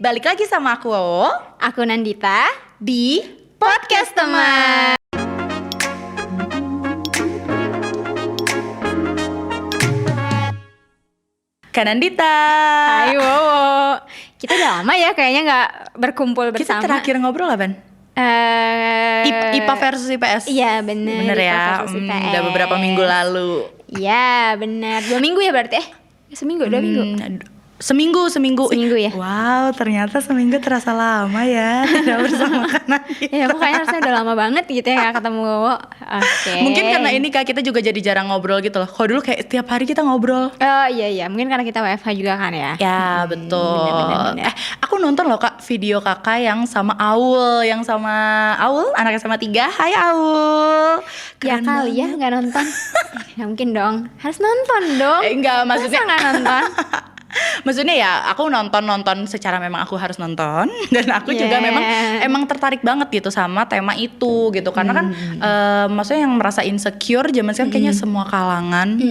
balik lagi sama aku Wowo. Aku Nandita Di Podcast Teman. Kak Nandita. Hai Wowo. Kita udah lama ya kayaknya gak berkumpul Kita bersama. terakhir ngobrol kapan? IPA versus IPS. Iya bener Bener IPA ya, versus IPS. udah beberapa minggu lalu. Iya bener, 2 minggu ya berarti seminggu, 2 minggu. Seminggu Seminggu ya. Wow, ternyata seminggu terasa lama ya tidak bersama Kak Nandita. Ya aku kayaknya harusnya udah lama banget gitu ya gak ketemu Wowo. Oke. Mungkin karena ini Kak, kita juga jadi jarang ngobrol gitu loh. Kalau dulu kayak tiap hari kita ngobrol. Oh iya, mungkin karena kita WFH juga kan ya. Ya betul. Bener. Aku nonton loh Kak video kakak yang sama Aul, anak SMA 3. Hai Aul. Ya Keren kali ya banget. gak nonton. Ya mungkin dong, harus nonton dong. Enggak, maksudnya Masa gak nonton? Maksudnya ya aku nonton secara memang aku harus nonton. Dan aku juga memang tertarik banget gitu sama tema itu gitu. Karena kan maksudnya yang merasa insecure zaman sekarang kayaknya semua kalangan,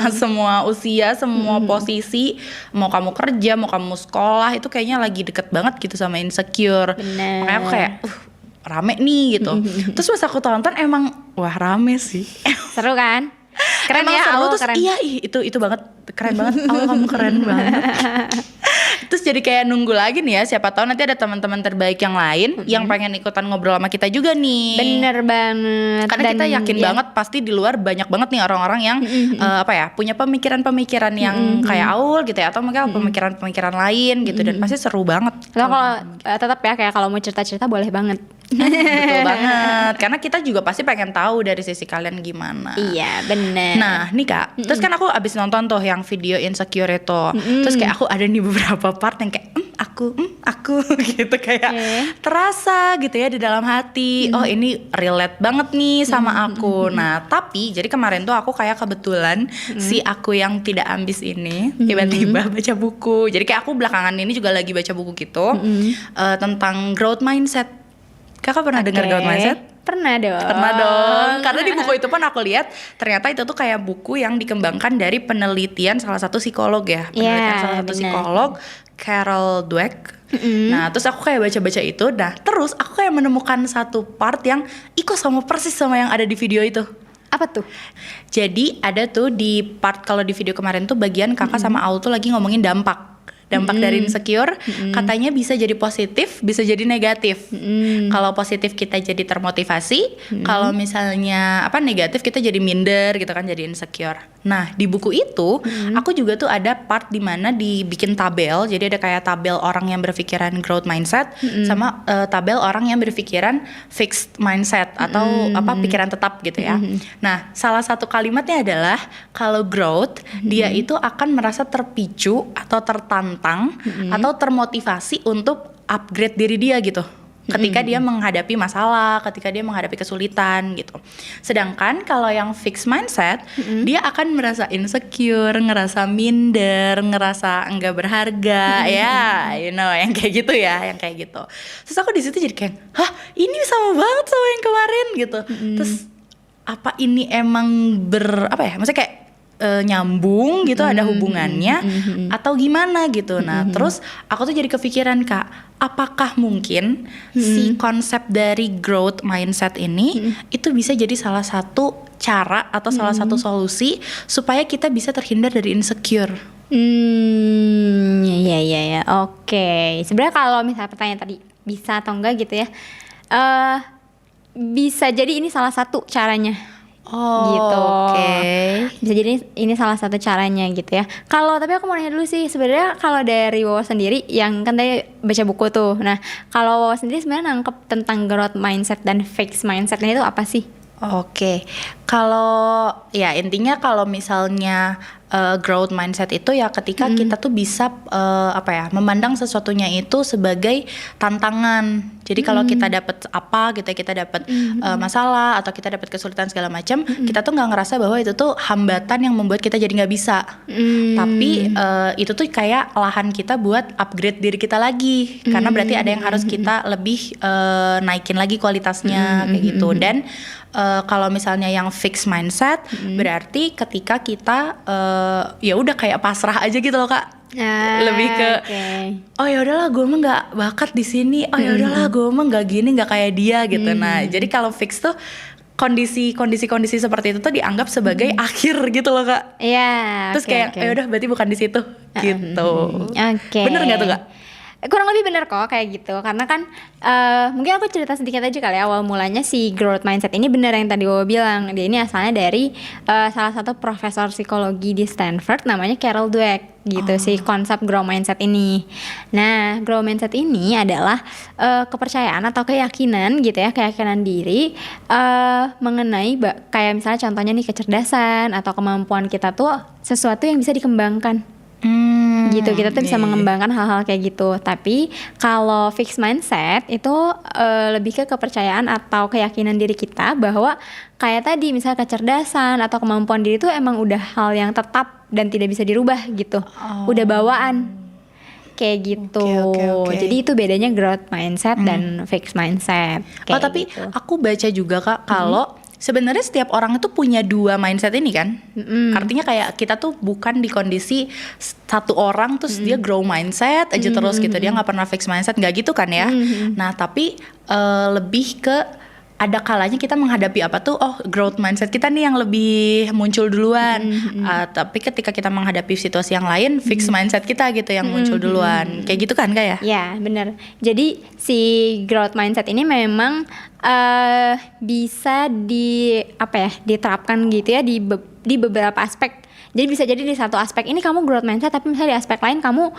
semua usia, semua posisi, mau kamu kerja, mau kamu sekolah, itu kayaknya lagi deket banget gitu sama insecure. Bener. Makanya aku kayak rame nih gitu. Terus pas aku tonton emang wah rame sih. Seru kan? Keren Emang ya seru, Aul, terus keren. iya itu banget, keren banget. Aul kamu keren banget. Terus jadi kayak nunggu lagi nih ya, siapa tahu nanti ada teman-teman terbaik yang lain yang pengen ikutan ngobrol sama kita juga nih. Bener banget. Karena kita yakin banget pasti di luar banyak banget nih orang-orang yang punya pemikiran-pemikiran yang kayak Aul gitu ya, atau mungkin pemikiran-pemikiran lain gitu, dan pasti seru banget. Kalau tetap ya kayak kalau mau cerita-cerita boleh banget. Betul banget. Karena kita juga pasti pengen tahu dari sisi kalian gimana. Iya bener. Nah nih Kak, terus kan aku abis nonton tuh yang video insecure itu, terus kayak aku ada nih beberapa part yang kayak aku gitu kayak terasa gitu ya di dalam hati. Oh ini relate banget nih sama aku. Nah tapi jadi kemarin tuh aku kayak kebetulan si aku yang tidak ambis ini tiba-tiba baca buku. Jadi kayak aku belakangan ini juga lagi baca buku gitu tentang growth mindset. Kakak pernah dengar growth mindset? Pernah dong. Karena di buku itu pun aku lihat ternyata itu tuh kayak buku yang dikembangkan dari penelitian salah satu psikolog ya. Penelitian salah satu psikolog, Carol Dweck. Nah terus aku kayak baca-baca itu. Nah terus aku kayak menemukan satu part yang sama persis sama yang ada di video itu. Apa tuh? Jadi ada tuh di part, kalau di video kemarin tuh bagian kakak sama Aul tuh lagi ngomongin dampak dari insecure. Katanya bisa jadi positif, bisa jadi negatif. Kalau positif kita jadi termotivasi, kalau misalnya negatif kita jadi minder gitu kan, jadi insecure. Nah di buku itu aku juga tuh ada part dimana dibikin tabel. Jadi ada kayak tabel orang yang berpikiran growth mindset sama tabel orang yang berpikiran fixed mindset atau pikiran tetap gitu ya. Nah salah satu kalimatnya adalah kalau growth dia itu akan merasa terpicu atau tertantang atau termotivasi untuk upgrade diri dia gitu. Ketika dia menghadapi masalah, ketika dia menghadapi kesulitan gitu. Sedangkan kalau yang fixed mindset, dia akan merasa insecure, ngerasa minder, ngerasa enggak berharga, ya, yang kayak gitu ya, yang kayak gitu. Terus aku di situ jadi kayak, ini sama banget sama yang kemarin gitu. Terus apa ini emang maksudnya kayak nyambung gitu, ada hubungannya atau gimana gitu. Nah terus aku tuh jadi kepikiran Kak, apakah mungkin si konsep dari growth mindset ini itu bisa jadi salah satu cara atau salah satu solusi supaya kita bisa terhindar dari insecure. Ya. Oke. Sebenarnya kalau misalnya pertanyaan tadi bisa atau enggak gitu ya, bisa jadi ini salah satu caranya. Gitu. Bisa jadi ini salah satu caranya gitu ya. Tapi aku mau nanya dulu sih, sebenarnya kalau dari Wowo sendiri yang kan tadi baca buku tuh. Nah, kalau Wowo sendiri sebenarnya nangkep tentang growth mindset dan fixed mindsetnya itu apa sih? Kalau ya intinya kalau misalnya growth mindset itu ya ketika kita tuh bisa memandang sesuatunya itu sebagai tantangan. Jadi kalau kita dapat kita dapat masalah atau kita dapat kesulitan segala macam, kita tuh nggak ngerasa bahwa itu tuh hambatan yang membuat kita jadi nggak bisa. Tapi itu tuh kayak lahan kita buat upgrade diri kita lagi, karena berarti ada yang harus kita lebih naikin lagi kualitasnya kayak gitu. Dan kalau misalnya yang fixed mindset berarti ketika kita ya udah kayak pasrah aja gitu loh Kak. Lebih ke oh ya udahlah gue mah nggak bakat di sini, oh ya udahlah gue mah nggak gini, nggak kayak dia gitu. Nah jadi kalau fix tuh kondisi seperti itu tuh dianggap sebagai akhir gitu loh Kak. Iya. Terus kayak ya udah berarti bukan di situ gitu. Bener nggak tuh Kak? Kurang lebih bener kok kayak gitu, karena kan mungkin aku cerita sedikit aja kali ya. Awal mulanya si growth mindset ini bener yang tadi Wowo bilang, dia ini asalnya dari salah satu profesor psikologi di Stanford namanya Carol Dweck gitu, si konsep growth mindset ini. Nah growth mindset ini adalah kepercayaan atau keyakinan gitu ya, keyakinan diri mengenai kayak misalnya contohnya nih kecerdasan atau kemampuan kita tuh sesuatu yang bisa dikembangkan. Gitu, kita tuh bisa mengembangkan hal-hal kayak gitu. Tapi kalau fixed mindset itu lebih ke kepercayaan atau keyakinan diri kita bahwa kayak tadi misalnya kecerdasan atau kemampuan diri itu emang udah hal yang tetap dan tidak bisa dirubah gitu. Udah bawaan kayak gitu. Okay. Jadi itu bedanya growth mindset dan fixed mindset. Tapi gitu. Aku baca juga Kak kalau sebenarnya setiap orang itu punya dua mindset ini kan. Artinya kayak kita tuh bukan di kondisi satu orang terus dia grow mindset aja terus gitu, dia nggak pernah fix mindset, nggak gitu kan ya. Nah tapi lebih ke ada kalanya kita menghadapi apa tuh, growth mindset kita nih yang lebih muncul duluan. Tapi ketika kita menghadapi situasi yang lain, fixed mindset kita gitu yang muncul duluan. Kayak gitu kan Kak ya? Ya benar. Jadi si growth mindset ini memang bisa diterapkan gitu ya di beberapa aspek. Jadi bisa jadi di satu aspek ini kamu growth mindset, tapi misalnya di aspek lain kamu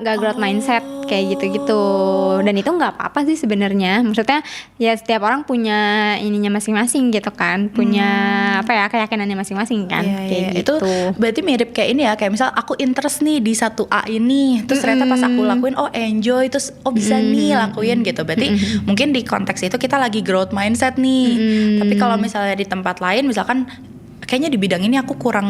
gak growth mindset kayak gitu-gitu. Dan itu nggak apa-apa sih sebenarnya. Maksudnya ya setiap orang punya ininya masing-masing gitu kan, punya keyakinannya masing-masing kan. Kayak gitu. Itu berarti mirip kayak ini ya, kayak misal aku interest nih di satu A ini, terus ternyata pas aku lakuin enjoy, terus bisa nih lakuin gitu. Berarti mungkin di konteks itu kita lagi growth mindset nih. Tapi kalau misalnya di tempat lain misalkan kayaknya di bidang ini aku kurang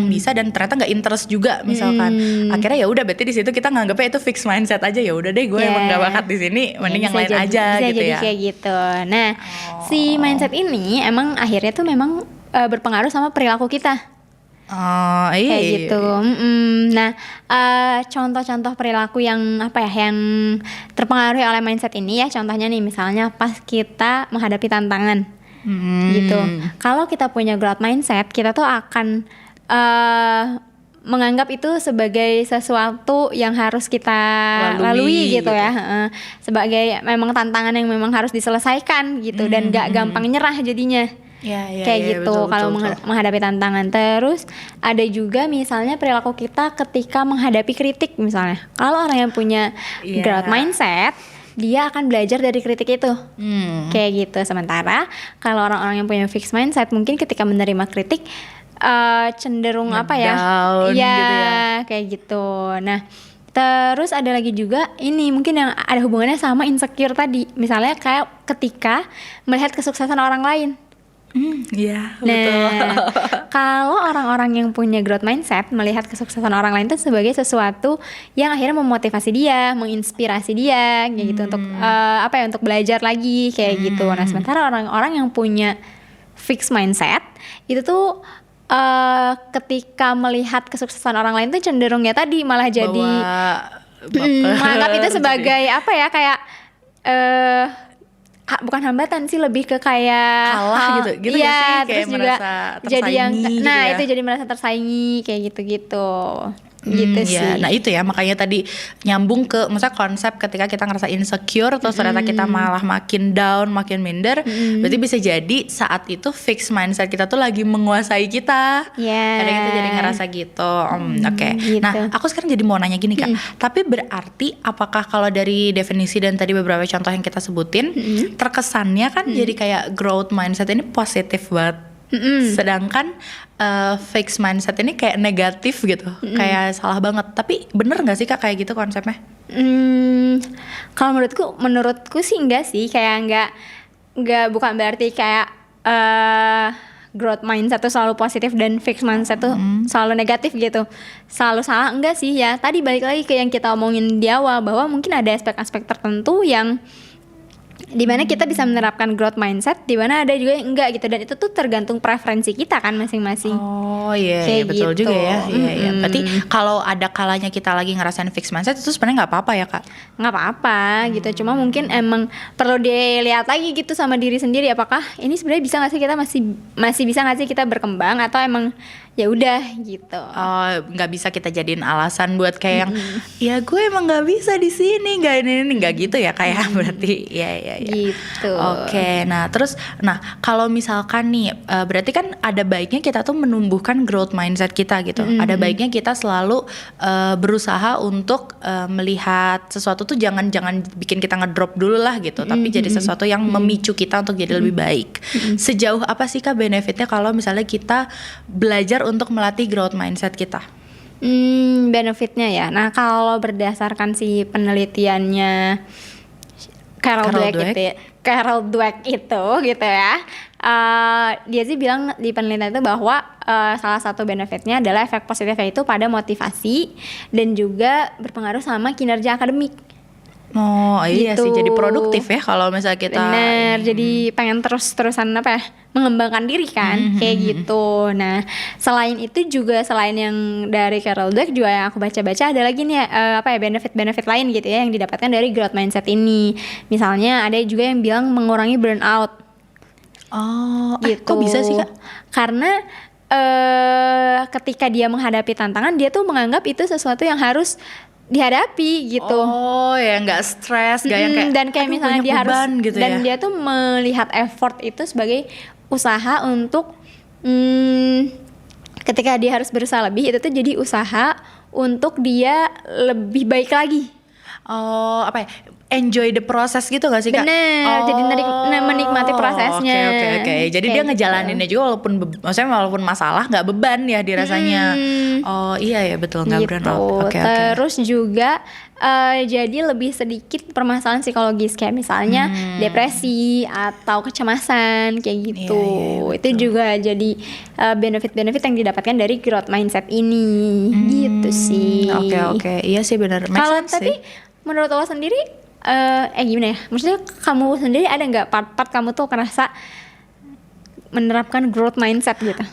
bisa dan ternyata nggak interest juga misalkan, akhirnya ya udah berarti di situ kita nganggapnya itu fixed mindset aja, ya udah deh gue emang nggak bakat di sini, mending yang lain aja bisa gitu jadi ya. Kayak gitu. Nah si mindset ini emang akhirnya tuh memang berpengaruh sama perilaku kita. Kayak gitu. Nah contoh-contoh perilaku yang yang terpengaruh oleh mindset ini ya, contohnya nih misalnya pas kita menghadapi tantangan. Gitu. Kalau kita punya growth mindset, kita tuh akan menganggap itu sebagai sesuatu yang harus kita lalui gitu ya, sebagai memang tantangan yang memang harus diselesaikan gitu, dan gak gampang nyerah jadinya. Kayak gitu kalau menghadapi tantangan. Terus ada juga misalnya perilaku kita ketika menghadapi kritik misalnya. Kalau orang yang punya growth mindset, dia akan belajar dari kritik itu. Kayak gitu. Sementara kalau orang-orang yang punya fixed mindset, mungkin ketika menerima kritik cenderung down gitu ya. Kayak gitu. Nah terus ada lagi juga ini mungkin yang ada hubungannya sama insecure tadi. Misalnya kayak ketika melihat kesuksesan orang lain. Betul. Kalau orang-orang yang punya growth mindset melihat kesuksesan orang lain itu sebagai sesuatu yang akhirnya memotivasi dia, menginspirasi dia, kayak gitu untuk untuk belajar lagi kayak gitu. Nah sementara orang-orang yang punya fixed mindset itu tuh ketika melihat kesuksesan orang lain tuh cenderung ya tadi malah jadi menganggap itu sebagai bukan hambatan sih, lebih ke kayak kalah gitu ya, gak sih? Kayak terus juga jadi yang gitu ya? itu jadi merasa tersaingi kayak gitu sih. Nah itu ya makanya tadi nyambung ke maksudnya konsep ketika kita ngerasa insecure terus ternyata kita malah makin down, makin minder, berarti bisa jadi saat itu fixed mindset kita tuh lagi menguasai kita. Kadang kita jadi ngerasa gitu. Gitu. Nah aku sekarang jadi mau nanya gini Kak, tapi berarti apakah kalau dari definisi dan tadi beberapa contoh yang kita sebutin, terkesannya kan jadi kayak growth mindset ini positif banget, sedangkan fixed mindset ini kayak negatif gitu, kayak salah banget. Tapi bener nggak sih Kak kayak gitu konsepnya? Kalau menurutku sih enggak sih, kayak enggak bukan berarti kayak growth mindset tuh selalu positif dan fixed mindset tuh selalu negatif gitu, selalu salah. Enggak sih ya. Tadi balik lagi ke yang kita omongin di awal bahwa mungkin ada aspek-aspek tertentu yang Dimana kita bisa menerapkan growth mindset, dimana ada juga yang enggak gitu, dan itu tuh tergantung preferensi kita kan masing-masing. Oh iya, betul gitu. juga ya. Iya. Berarti kalau ada kalanya kita lagi ngerasain fixed mindset itu sebenarnya nggak apa-apa ya Kak? Nggak apa-apa gitu, cuma mungkin emang perlu dilihat lagi gitu sama diri sendiri, apakah ini sebenarnya bisa nggak sih, kita masih bisa nggak sih kita berkembang, atau emang ya udah gitu. Nggak bisa kita jadiin alasan buat kayak yang ya gue emang nggak bisa di sini, nggak ini nggak gitu ya kayak berarti ya. Gitu. Oke, nah terus kalau misalkan nih berarti kan ada baiknya kita tuh menumbuhkan growth mindset kita gitu. Ada baiknya kita selalu berusaha untuk melihat sesuatu tuh jangan bikin kita ngedrop dulu lah gitu, tapi jadi sesuatu yang memicu kita untuk jadi lebih baik. Sejauh apa sih Kak benefitnya kalau misalnya kita belajar untuk melatih growth mindset kita? Benefitnya ya. Nah, kalau berdasarkan si penelitiannya Carol Dweck itu gitu ya. Dia sih bilang di penelitian itu bahwa salah satu benefitnya adalah efek positifnya itu pada motivasi dan juga berpengaruh sama kinerja akademik. Oh iya gitu. sih, jadi produktif ya kalau misalnya kita bener, jadi pengen terus-terusan mengembangkan diri kan, kayak gitu. Nah, selain itu juga, selain yang dari Carol Dweck juga yang aku baca-baca ada lagi nih benefit-benefit lain gitu ya yang didapatkan dari growth mindset ini. Misalnya ada juga yang bilang mengurangi burnout. Kok bisa sih Kak? Karena ketika dia menghadapi tantangan, dia tuh menganggap itu sesuatu yang harus dihadapi gitu. Ya nggak stres, nggak yang kayak dan kayak misalnya dia harus gitu dan ya. Dia tuh melihat effort itu sebagai usaha untuk ketika dia harus berusaha lebih, itu tuh jadi usaha untuk dia lebih baik lagi. Enjoy the process gitu gak sih Kak? Bener, jadi menikmati prosesnya. Oke. Jadi dia ngejalaninnya juga walaupun masalah nggak beban ya dirasanya. Iya ya betul, nggak gitu. burnout. Terus juga jadi lebih sedikit permasalahan psikologis kayak misalnya depresi atau kecemasan kayak gitu. Iya, itu juga jadi benefit-benefit yang didapatkan dari growth mindset ini. Gitu sih. Oke. Iya sih benar. Kalau tapi menurut lo sendiri gimana ya? Maksudnya kamu sendiri ada nggak part-part kamu tuh ngerasa menerapkan growth mindset gitu?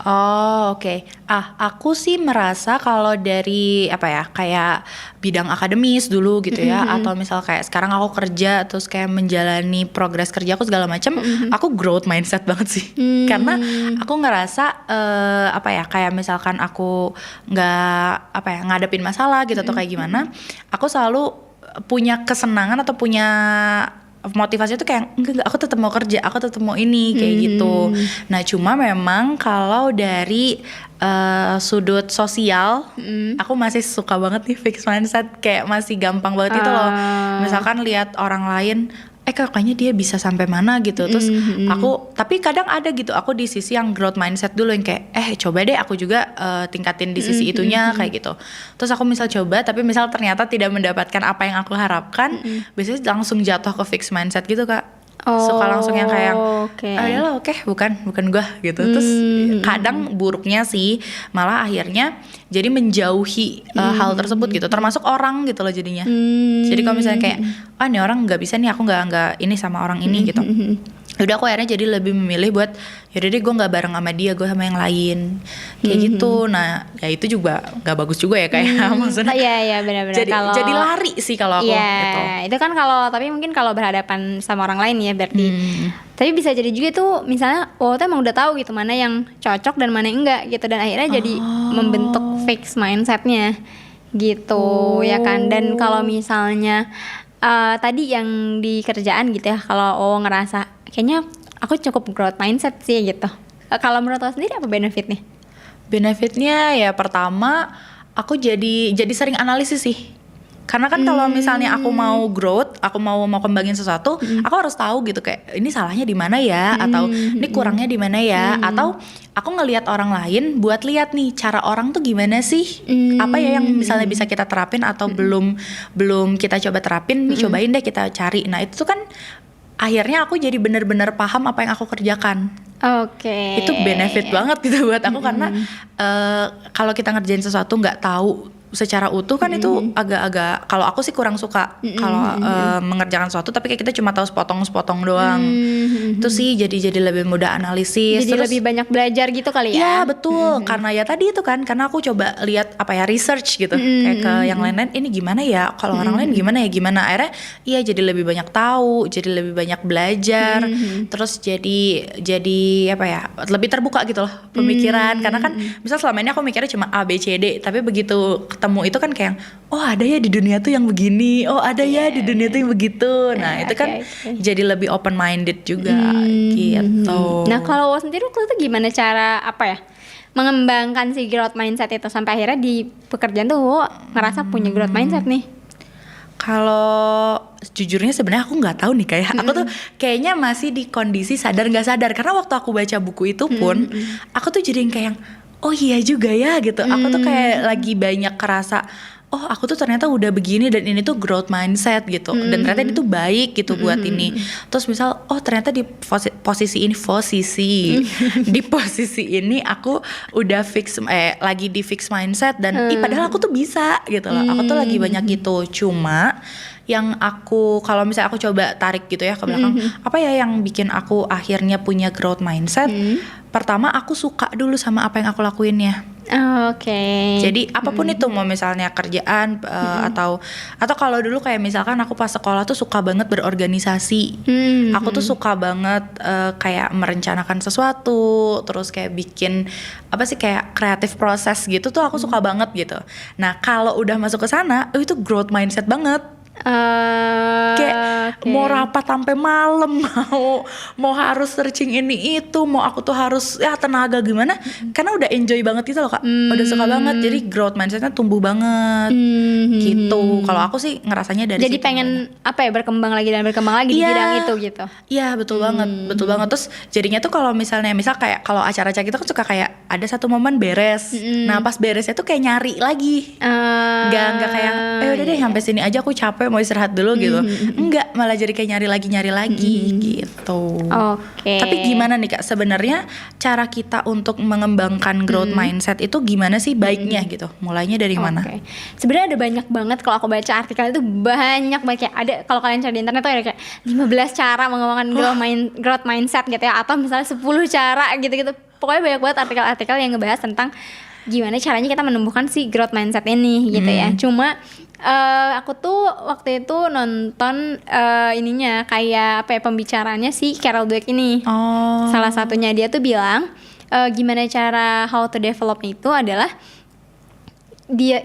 Oke. Aku sih merasa kalau dari kayak bidang akademis dulu gitu ya, atau misal kayak sekarang aku kerja terus kayak menjalani progres kerja aku segala macam, aku growth mindset banget sih. Karena aku ngerasa kayak misalkan aku nggak ngadepin masalah gitu atau kayak gimana, aku selalu punya kesenangan atau punya motivasi itu kayak enggak, aku tetap mau kerja, aku tetap mau ini kayak gitu. Nah cuma memang kalau dari sudut sosial, aku masih suka banget nih fixed mindset, kayak masih gampang banget itu loh. Misalkan lihat orang lain, kayaknya dia bisa sampai mana gitu. Terus tapi kadang ada gitu, aku di sisi yang growth mindset dulu yang kayak coba deh aku juga tingkatin di sisi itunya kayak gitu. Terus aku misal coba, tapi misal ternyata tidak mendapatkan apa yang aku harapkan, biasanya langsung jatuh ke fixed mindset gitu Kak. Suka langsung yang kayak bukan gua gitu. Terus kadang buruknya sih malah akhirnya jadi menjauhi hal tersebut gitu, termasuk orang gitu loh jadinya. Jadi kalau misalnya kayak nih orang nggak bisa nih, aku nggak ini sama orang ini gitu. Udah aku akhirnya jadi lebih memilih buat yaudah deh gue nggak bareng sama dia, gue sama yang lain kayak gitu. Nah ya itu juga nggak bagus juga ya kayak maksudnya. Iya benar-benar. Jadi lari sih kalau aku. Gitu. Itu kan tapi mungkin kalau berhadapan sama orang lain ya berarti. Tapi bisa jadi juga tuh misalnya tuh emang udah tahu gitu mana yang cocok dan mana yang enggak gitu, dan akhirnya jadi membentuk fixed mindsetnya gitu ya kan. Dan kalau misalnya tadi yang di kerjaan gitu ya, kalau ngerasa kayaknya aku cukup growth mindset sih gitu. Kalau menurut lo sendiri apa benefitnya? Benefitnya ya pertama aku jadi sering analisis sih. Karena kan kalau misalnya aku mau growth, aku mau kembangin sesuatu, aku harus tahu gitu kayak ini salahnya di mana ya, atau ini kurangnya di mana ya, atau aku ngelihat orang lain buat lihat nih cara orang tuh gimana sih, apa ya yang misalnya bisa kita terapin atau belum kita coba terapin, nih cobain deh kita cari. Nah itu tuh kan akhirnya aku jadi benar-benar paham apa yang aku kerjakan. Oke. Itu benefit banget gitu buat aku karena kalau kita ngerjain sesuatu nggak tahu secara utuh kan itu agak-agak, kalau aku sih kurang suka kalau mengerjakan sesuatu tapi kayak kita cuma tahu sepotong doang. Itu sih jadi lebih mudah analisis. Jadi lebih banyak belajar gitu kali ya. Iya betul, karena ya tadi itu kan, karena aku coba lihat research gitu, kayak ke yang lain-lain ini gimana ya, kalau orang lain gimana akhirnya iya jadi lebih banyak tahu, jadi lebih banyak belajar, terus jadi lebih terbuka gitu loh pemikiran, karena kan misal selama ini aku mikirnya cuma A B C D, tapi begitu ketemu itu kan kayak oh ada ya di dunia tuh yang begini, oh ada ya di dunia tuh yang begitu. Nah itu kan jadi lebih open minded juga gitu. Nah kalau sendiri waktu itu gimana cara mengembangkan si growth mindset itu sampai akhirnya di pekerjaan tuh ngerasa punya growth mindset nih? Kalau jujurnya sebenarnya aku nggak tahu nih, kayak aku tuh kayaknya masih di kondisi sadar nggak sadar, karena waktu aku baca buku itu pun aku tuh jadi kayak oh iya juga ya gitu. Aku tuh kayak lagi banyak kerasa oh aku tuh ternyata udah begini dan ini tuh growth mindset gitu, dan ternyata ini tuh baik gitu buat ini. Terus misal oh ternyata di posisi ini aku udah lagi di fix mindset dan padahal aku tuh bisa gitu loh. Aku tuh lagi banyak gitu. Cuma yang aku kalau misalnya aku coba tarik gitu ya ke belakang, apa ya yang bikin aku akhirnya punya growth mindset? Pertama aku suka dulu sama apa yang aku lakuinnya. Oke. Jadi apapun itu, mau misalnya kerjaan atau kalau dulu kayak misalkan aku pas sekolah tuh suka banget berorganisasi. Aku tuh suka banget kayak merencanakan sesuatu, terus kayak bikin kayak kreatif proses gitu tuh aku suka banget gitu. Nah kalau udah masuk ke sana itu growth mindset banget. Kayak mau rapat sampai malam, mau harus searching ini itu, mau aku tuh harus tenaga gimana, karena udah enjoy banget gitu loh Kak, udah suka banget, jadi growth mindsetnya tumbuh banget gitu. Kalau aku sih ngerasanya dari jadi situ pengen berkembang lagi di bidang itu gitu. Iya betul banget. Terus jadinya tuh kalau misalnya kayak kalau acara-acara kita kan suka kayak ada satu momen beres, nah pas beresnya tuh kayak nyari lagi, nggak kayak udah deh sampai sini aja aku capek mau istirahat dulu gitu. Enggak, malah jadi kayak nyari lagi gitu. Oke. Tapi gimana nih Kak sebenarnya cara kita untuk mengembangkan growth mindset itu gimana sih baiknya gitu? Mulainya dari mana? Sebenarnya ada banyak banget, kalau aku baca artikel itu banyak kayak ada, kalau kalian cari di internet tuh ada kayak 15 cara mengembangkan growth mindset gitu ya, atau misalnya 10 cara gitu-gitu. Pokoknya banyak banget artikel-artikel yang ngebahas tentang gimana caranya kita menumbuhkan si growth mindset ini gitu ya. Cuma aku tuh waktu itu nonton ininya kayak pembicaranya si Carol Dweck ini. Salah satunya dia tuh bilang gimana cara how to develop itu adalah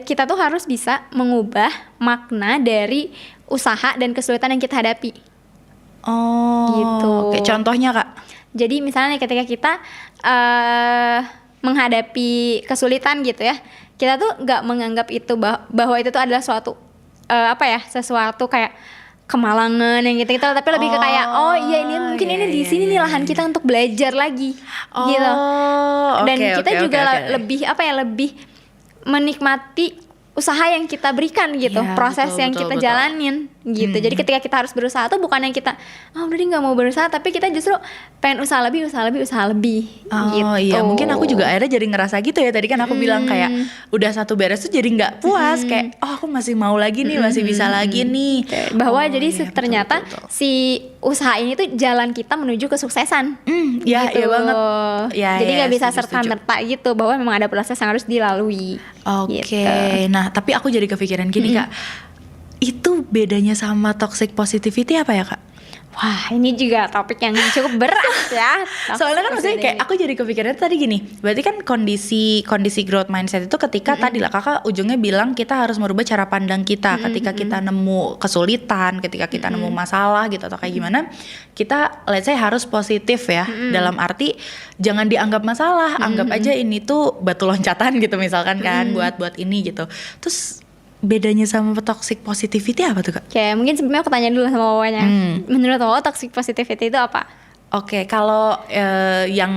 kita tuh harus bisa mengubah makna dari usaha dan kesulitan yang kita hadapi. Gitu. Oke, contohnya Kak? Jadi misalnya ketika kita menghadapi kesulitan gitu ya, kita tuh nggak menganggap itu bahwa itu tuh adalah suatu sesuatu kayak kemalangan yang gitu, tapi lebih ke kayak ini mungkin ini di sini nih lahan kita untuk belajar lagi gitu. Dan kita juga lebih lebih menikmati usaha yang kita berikan gitu, proses yang kita jalanin gitu. Jadi ketika kita harus berusaha tuh bukan yang kita udah nggak mau berusaha, tapi kita justru pengen usaha lebih gitu. Iya, mungkin aku juga akhirnya jadi ngerasa gitu ya. Tadi kan aku bilang kayak udah satu beres tuh jadi nggak puas, kayak aku masih mau lagi nih, masih bisa lagi nih. Bahwa jadi ternyata si usaha ini tuh jalan kita menuju kesuksesan. Iya banget. Jadi nggak bisa serta-merta gitu, bahwa memang ada proses yang harus dilalui. Gitu. Nah tapi aku jadi kepikiran gini Kak, itu bedanya sama toxic positivity apa ya Kak? Wah, ini juga topik yang cukup berat ya. Soalnya kan maksudnya kayak aku jadi kepikiran tadi gini, berarti kan kondisi growth mindset itu ketika tadi lah Kakak ujungnya bilang kita harus merubah cara pandang kita ketika kita nemu kesulitan, ketika kita nemu masalah gitu atau kayak gimana, kita let's say harus positif ya, dalam arti jangan dianggap masalah, anggap aja ini tuh batu loncatan gitu misalkan kan buat ini gitu. Terus bedanya sama toxic positivity apa tuh Kak? Oke, mungkin sebelumnya aku tanya dulu sama Wawanya. Menurut Wawa toxic positivity itu apa? Oke, kalau yang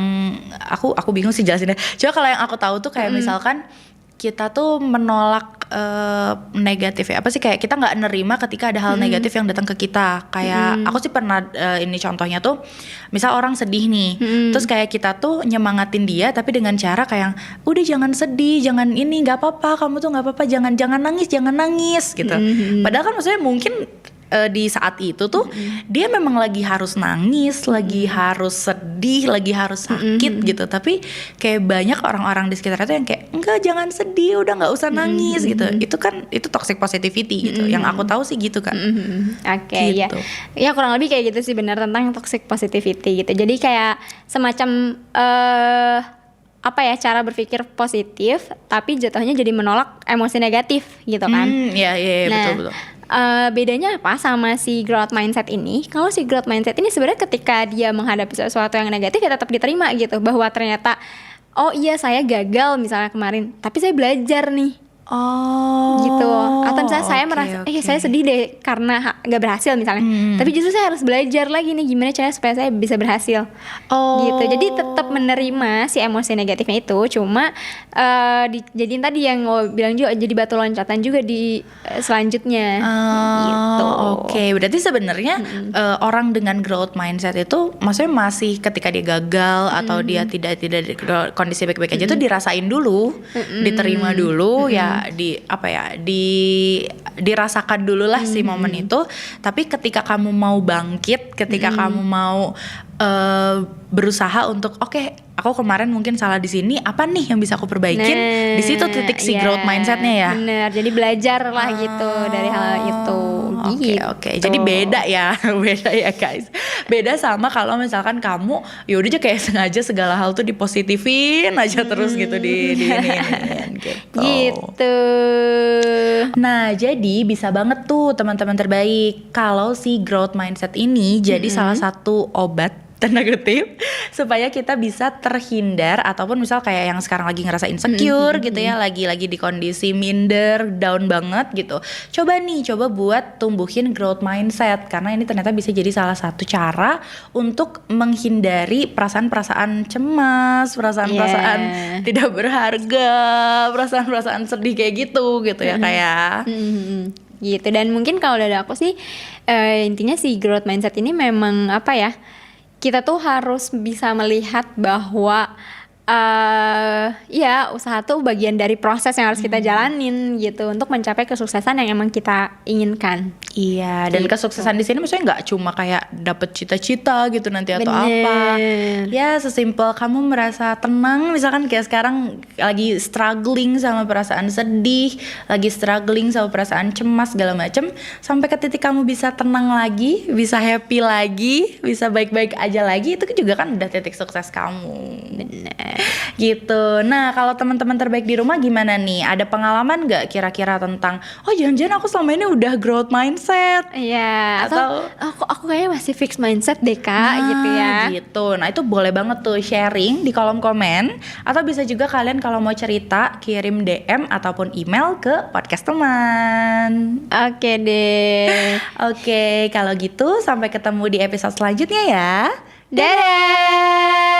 aku bingung sih jelasinnya. Coba kalau yang aku tahu tuh kayak misalkan kita tuh menolak negatif ya, apa sih, kayak kita nggak nerima ketika ada hal negatif yang datang ke kita. Kayak aku sih pernah ini contohnya tuh, misal orang sedih nih, terus kayak kita tuh nyemangatin dia tapi dengan cara kayak udah jangan sedih, jangan ini, nggak apa-apa, kamu tuh nggak apa-apa, jangan nangis gitu. Padahal kan maksudnya mungkin di saat itu tuh dia memang lagi harus nangis, lagi harus sedih, lagi harus sakit gitu. Tapi kayak banyak orang-orang di sekitar itu yang kayak enggak, jangan sedih, udah nggak usah nangis gitu. Itu kan itu toxic positivity gitu. Yang aku tahu sih gitu kan. Oke, gitu. Ya kurang lebih kayak gitu sih, benar, tentang toxic positivity gitu. Jadi kayak semacam apa ya, cara berpikir positif tapi jatuhnya jadi menolak emosi negatif gitu kan. Iya, nah, betul. Bedanya apa sama si growth mindset ini? Kalau si growth mindset ini sebenarnya ketika dia menghadapi sesuatu yang negatif ya tetap diterima gitu, bahwa ternyata oh iya saya gagal misalnya kemarin, tapi saya belajar nih. Gitu. Atau misalnya saya merasa saya sedih deh karena gak berhasil misalnya, tapi justru saya harus belajar lagi nih gimana caranya supaya saya bisa berhasil. Gitu. Jadi tetap menerima si emosi negatifnya itu, cuma dijadiin tadi yang gue bilang juga, jadi batu loncatan juga di selanjutnya. Gitu. Oke, berarti sebenarnya orang dengan growth mindset itu maksudnya masih ketika dia gagal atau dia tidak kondisi baik-baik aja tuh dirasain dulu, diterima dulu, ya dirasakan dulu lah si momen itu. Tapi ketika kamu mau bangkit, ketika kamu mau berusaha untuk aku kemarin mungkin salah di sini, apa nih yang bisa aku perbaikin, di situ titik si growth mindsetnya ya. Bener, jadi belajar lah gitu dari hal itu. Oke. Jadi beda ya guys. Beda sama kalau misalkan kamu yaudah aja kayak sengaja segala hal tuh dipositifin aja terus gitu di ini gitu. Nah, jadi bisa banget tuh teman-teman terbaik kalau si growth mindset ini jadi salah satu obat tanda kutip supaya kita bisa terhindar, ataupun misal kayak yang sekarang lagi ngerasa insecure gitu ya, lagi di kondisi minder, down banget gitu. Coba buat tumbuhin growth mindset, karena ini ternyata bisa jadi salah satu cara untuk menghindari perasaan-perasaan cemas, perasaan-perasaan tidak berharga, perasaan-perasaan sedih kayak gitu ya kayak. Gitu. Dan mungkin kalau dari aku sih intinya si growth mindset ini memang apa ya, kita tuh harus bisa melihat bahwa usaha tuh bagian dari proses yang harus kita jalanin gitu untuk mencapai kesuksesan yang emang kita inginkan. Iya, dan kesuksesan di sini maksudnya nggak cuma kayak dapet cita-cita gitu nanti atau apa. Ya sesimpel kamu merasa tenang, misalkan kayak sekarang lagi struggling sama perasaan sedih, lagi struggling sama perasaan cemas segala macem, sampai ke titik kamu bisa tenang lagi, bisa happy lagi, bisa baik-baik aja lagi, itu juga kan udah titik sukses kamu. Bener. Gitu. Nah, kalau teman-teman terbaik di rumah gimana nih? Ada pengalaman nggak kira-kira tentang jangan-jangan aku selama ini udah growth mindset? Iya. Atau aku kayaknya masih fixed mindset deh Kak, gitu ya. Gitu. Nah, itu boleh banget tuh sharing di kolom komen, atau bisa juga kalian kalau mau cerita kirim DM ataupun email ke podcast teman. Oke deh. Oke, kalau gitu sampai ketemu di episode selanjutnya ya. Dadah.